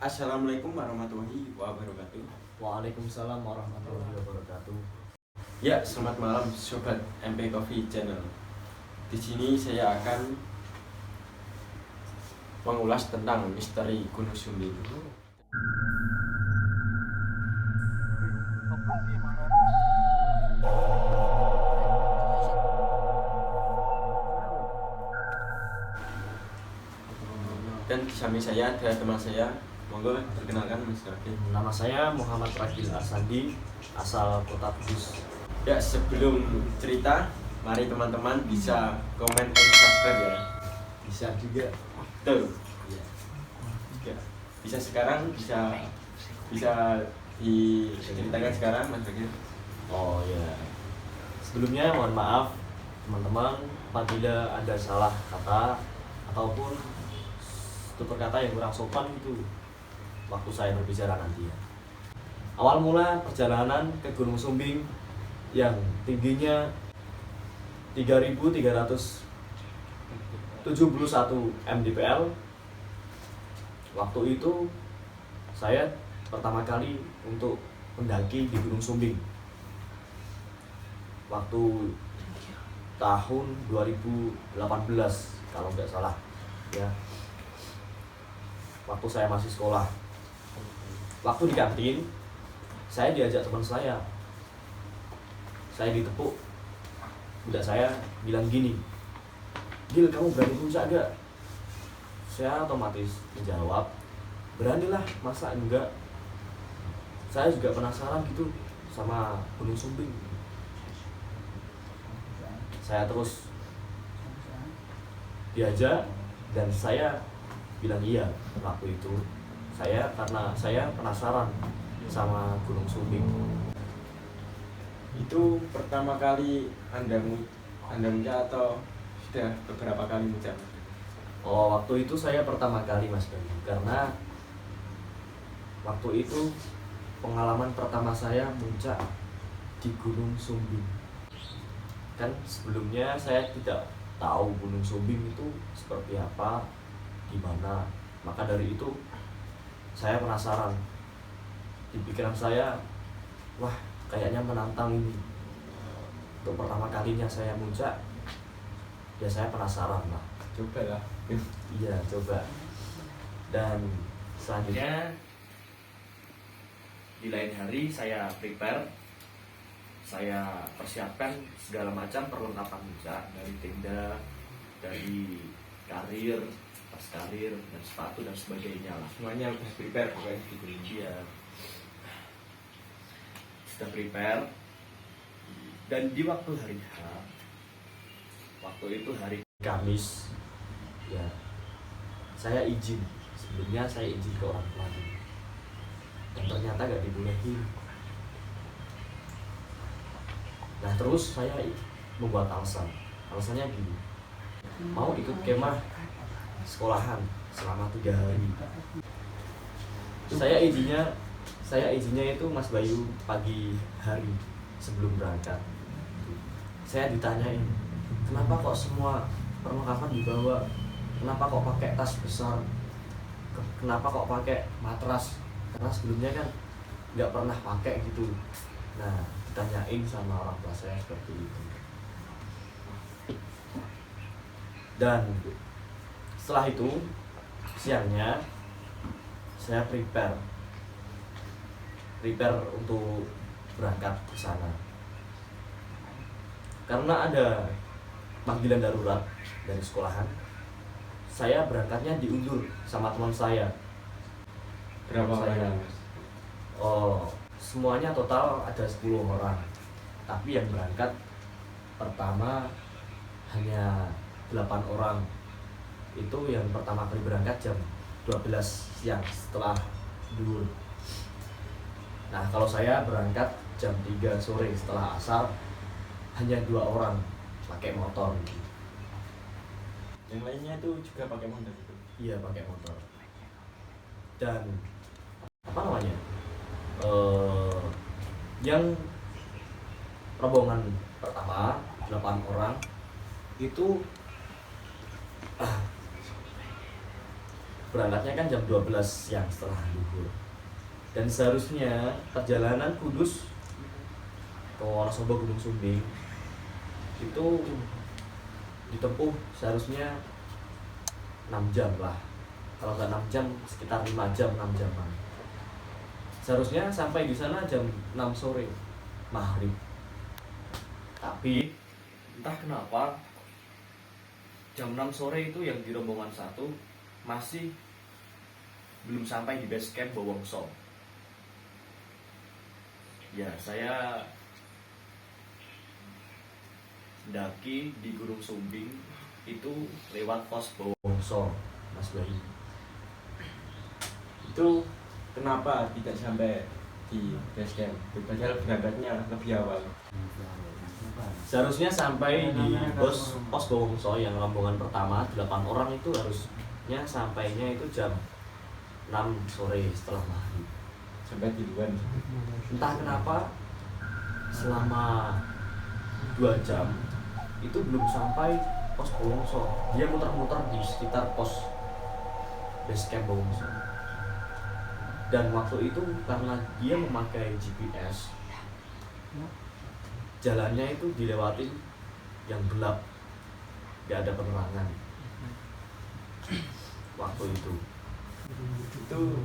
Assalamualaikum warahmatullahi wabarakatuh. Waalaikumsalam warahmatullahi wabarakatuh. Ya, selamat malam sobat MP Coffee Channel. Di sini saya akan mengulas tentang misteri Gunung Sumbing. Dan di samping saya ada teman saya. Monggo perkenalkan Mas Raffi. Nama saya Muhammad Ragil Arsandi, asal Kota Kudus. Ya, sebelum cerita, mari teman-teman bisa komen dan subscribe ya. Bisa juga. Tuh. Ya. Bisa sekarang, bisa diceritakan sekarang Mas Raffi. Oh ya. Sebelumnya mohon maaf teman-teman apabila ada salah kata ataupun tutur kata yang kurang sopan itu waktu saya berbicara nanti ya. Awal mula perjalanan ke Gunung Sumbing yang tingginya 3.371 mdpl. Waktu itu saya pertama kali untuk mendaki di Gunung Sumbing. Waktu tahun 2018 kalau nggak salah ya. Waktu saya masih sekolah. Waktu di kantin, saya diajak teman saya. Saya ditepuk. Budak saya bilang gini, "Gil, kamu berani puncak gak?" Saya otomatis menjawab, "Beranilah, masa enggak?" Saya juga penasaran gitu sama Gunung Sumbing. Saya terus diajak dan saya bilang iya waktu itu. Karena saya penasaran sama Gunung Sumbing. Itu pertama kali Anda muncak atau sudah beberapa kali muncak? Oh, waktu itu saya pertama kali Mas Bayu, karena waktu itu pengalaman pertama saya muncak di Gunung Sumbing. Kan sebelumnya saya tidak tahu Gunung Sumbing itu seperti apa, di mana. Maka dari itu saya penasaran. Di pikiran saya, wah kayaknya menantang ini. Untuk pertama kalinya saya muncak, ya saya penasaran lah. Coba lah. Iya, coba. Dan selanjutnya di lain hari saya prepare, saya persiapkan segala macam perlengkapan puncak, dari tenda, dari karir, tas karir, dan sepatu dan sebagainya lah. Semuanya udah prepare pokoknya gitu. Iya, sudah prepare. Dan di waktu hari H, waktu itu hari Kamis, ya saya izin. Sebelumnya saya izin ke orang tua dulu. Dan ternyata gak dibolehin. Nah terus saya membuat alasan. Alasannya gini, mau ikut kemah sekolahan selama 3 hari. Saya izinnya itu Mas Bayu pagi hari sebelum berangkat. Saya ditanyain, kenapa kok semua perlengkapan dibawa? Kenapa kok pakai tas besar? Kenapa kok pakai matras? Karena sebelumnya kan nggak pernah pakai gitu. Nah, ditanyain sama orang tua saya seperti itu. Dan setelah itu siangnya saya prepare untuk berangkat ke sana. Karena ada panggilan darurat dari sekolahan, saya berangkatnya diundur sama teman saya. Berapa orang? Oh, semuanya total ada 10 orang. Tapi yang berangkat pertama hanya 8 orang. Itu yang pertama kali berangkat jam 12 siang setelah duhur. Nah, kalau saya berangkat jam 3 sore setelah asar, hanya 2 orang pakai motor. Yang lainnya itu juga pakai motor itu? Iya, pakai motor. Dan apa namanya? Yang rombongan pertama 8 orang itu berangkatnya kan jam 12 siang setelah zuhur. Dan seharusnya perjalanan Kudus ke Wonosobo Gunung Sumbing itu ditempuh seharusnya 6 jam lah. Kalau nggak 6 jam, sekitar 5 jam, 6 jaman. Seharusnya sampai di sana jam 6 sore, maghrib. Tapi entah kenapa jam 6 sore itu yang di rombongan 1 masih belum sampai di base camp Bowongso. Ya, saya mendaki di Gunung Sumbing itu lewat pos Bowongso, Mas Bayu. Itu kenapa tidak sampai di base camp? Padahal berangkatnya lebih awal. Seharusnya sampai di pos Bowongso yang rombongan pertama 8 orang itu harusnya sampainya itu jam 6 sore setelah maghrib. Sampai di luar. Entah kenapa selama 2 jam itu belum sampai pos Bowongso. Dia muter-muter di sekitar pos base camp Bowongso. Dan waktu itu karena dia memakai GPS, jalannya itu dilewatin yang gelap, gak ada penerangan. Waktu itu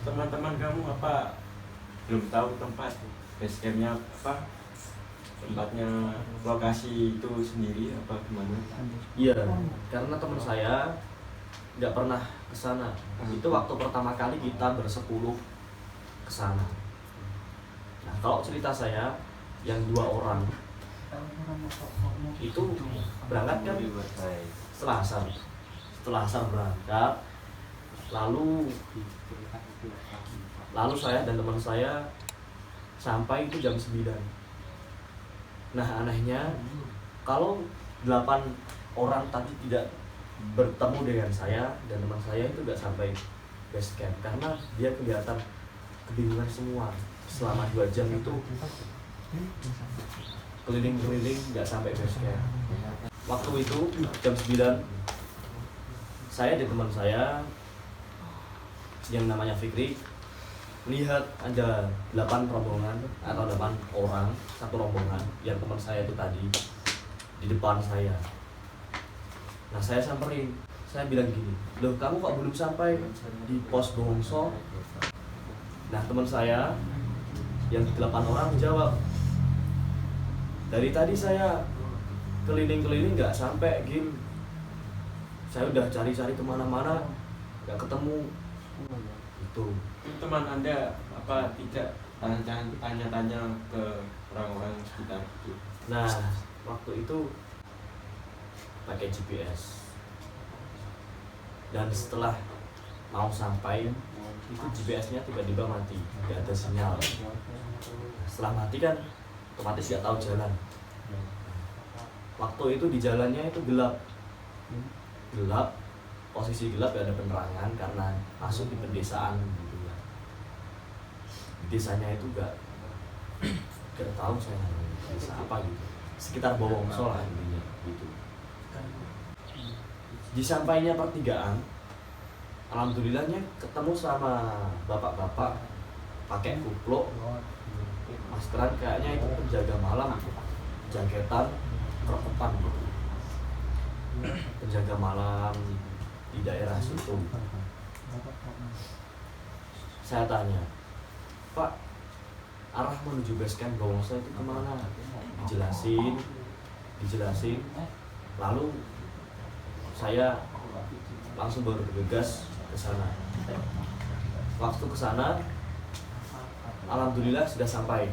teman-teman kamu apa belum tahu tempat base campnya apa, tempatnya, lokasi itu sendiri apa gimana? iya, karena teman saya nggak pernah ke sana. Itu waktu pertama kali kita bersepuluh ke sana. Nah, kalau cerita saya yang 2 orang itu berangkat kan setelah asar berangkat, lalu saya dan teman saya sampai itu jam 9. Nah, anehnya kalau 8 orang tadi tidak bertemu dengan saya dan teman saya itu gak sampai base camp karena dia kelihatan kebingungan semua selama 2 jam itu keliling-keliling gak sampai base camp. Waktu itu jam 9 saya dan teman saya yang namanya Fikri melihat ada 8 rombongan atau 8 orang, satu rombongan yang teman saya itu tadi di depan saya. Nah, saya samperin, saya bilang gini, loh kamu kok belum sampai di pos Bowongso? Nah, teman saya yang 8 orang jawab, dari tadi saya keliling-keliling nggak sampai Gim, saya udah cari-cari kemana-mana nggak ketemu. Itu Teman Anda apa tidak tanya-tanya ke orang-orang sekitar itu? Nah, waktu itu pakai GPS dan setelah mau sampai itu GPS-nya tiba-tiba mati, nggak ada sinyal. Setelah mati kan otomatis nggak tahu jalan. Waktu itu di jalannya itu gelap, posisi gelap, gak ada penerangan karena masuk di pedesaan gitu ya. Desanya itu gak tahu saya desa apa gitu, sekitar Bowongso lah intinya gitu. Di sampainya pertigaan, alhamdulillahnya ketemu sama bapak-bapak pakai kupluk, maskeran, kayaknya itu penjaga malam, jaketan, kerokokan gitu, penjaga malam di daerah situ. Saya tanya, Pak, arah menuju base camp Bowongso itu kemana? Dijelasin. Lalu saya langsung bergegas ke sana. Waktu ke sana, alhamdulillah sudah sampai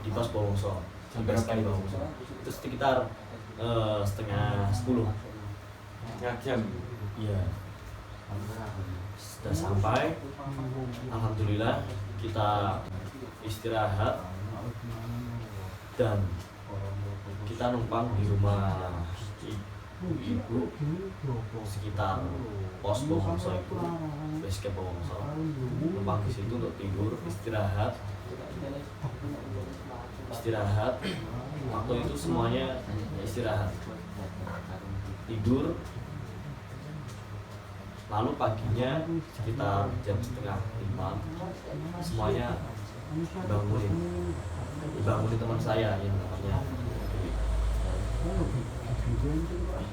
di pos Bowongso. Di base camp Bowongso. Itu sekitar setengah 10. Setengah jam. Iya. Sudah sampai, alhamdulillah kita istirahat dan kita numpang di rumah ibu sekitar pos Bowongso itu, base camp Bowongso. Numpang di situ untuk tidur, istirahat. Waktu itu semuanya istirahat, tidur. Lalu paginya sekitar jam setengah 5 semuanya dibangunin teman saya yang namanya.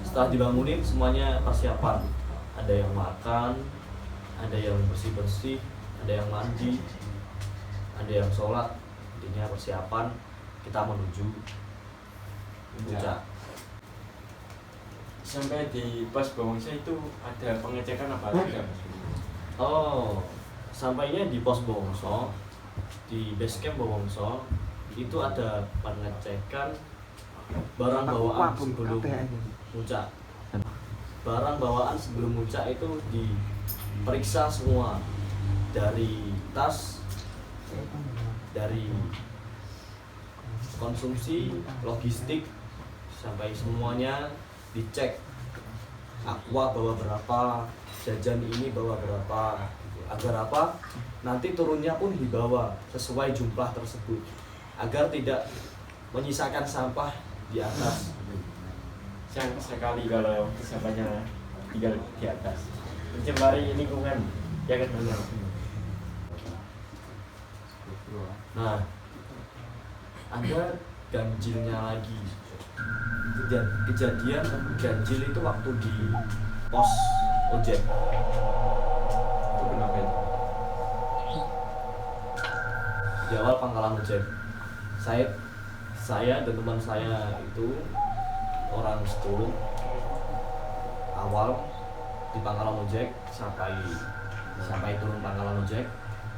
Setelah dibangunin semuanya persiapan, ada yang makan, ada yang bersih-bersih, ada yang mandi, ada yang sholat. Intinya persiapan kita menuju puncak. Sampai di pos Bawangsa itu ada pengecekan apa aja? Oh, sampainya di pos Bawangsa, di base camp Bawangsa itu ada pengecekan barang bawaan sebelum puncak. Barang bawaan sebelum puncak itu diperiksa semua, dari tas, dari konsumsi, logistik, sampai semuanya dicek. Aqua bawa berapa, jajan ini bawa berapa, agar apa? Nanti turunnya pun dibawa sesuai jumlah tersebut, agar tidak menyisakan sampah di atas. Sayang sekali kalau sampahnya tinggal di atas, mencemari lingkungan, ya kan benar. Nah, ada ganjilnya lagi. Kejadian ganjil itu waktu di pos ojek. Itu kenapa itu? Di awal pangkalan ojek, saya dan teman saya itu orang 10 awal di pangkalan ojek sampai turun pangkalan ojek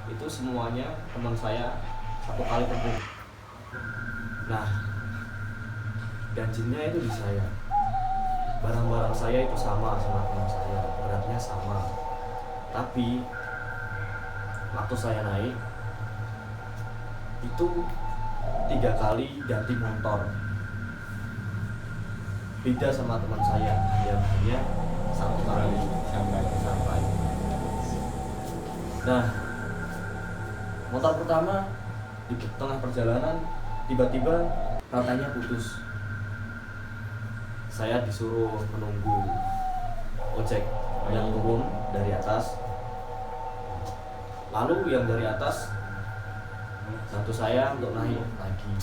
itu semuanya teman saya satu kali tempuh. Nah, ganjilnya itu di saya. Barang-barang saya itu sama teman saya, beratnya sama. Tapi waktu saya naik itu 3 kali ganti motor. Beda sama teman saya, hanya 1 kali sampai. Nah, motor pertama di tengah perjalanan tiba-tiba rantainya putus. Saya disuruh menunggu ojek yang turun dari atas. Lalu yang dari atas bantu saya untuk naik lagi.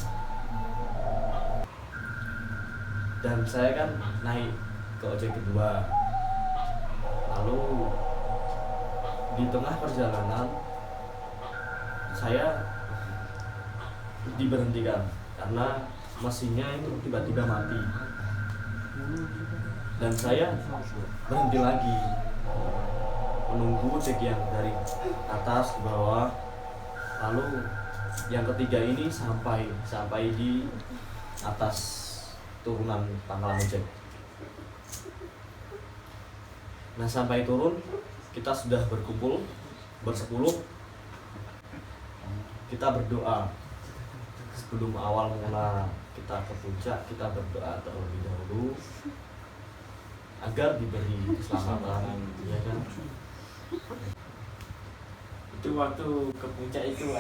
Dan saya kan naik ke ojek kedua. Lalu di tengah perjalanan saya diberhentikan karena mesinnya itu tiba-tiba mati. Dan saya berhenti lagi menunggu cek yang dari atas ke bawah. Lalu yang ketiga ini sampai di atas turunan pangkalan ojek. Nah, sampai turun kita sudah berkumpul bersepuluh. Kita berdoa sebelum awal mula kita ke puncak. Kita berdoa terlebih dahulu agar diberi keselamatan, ya kan? Itu waktu ke puncak itu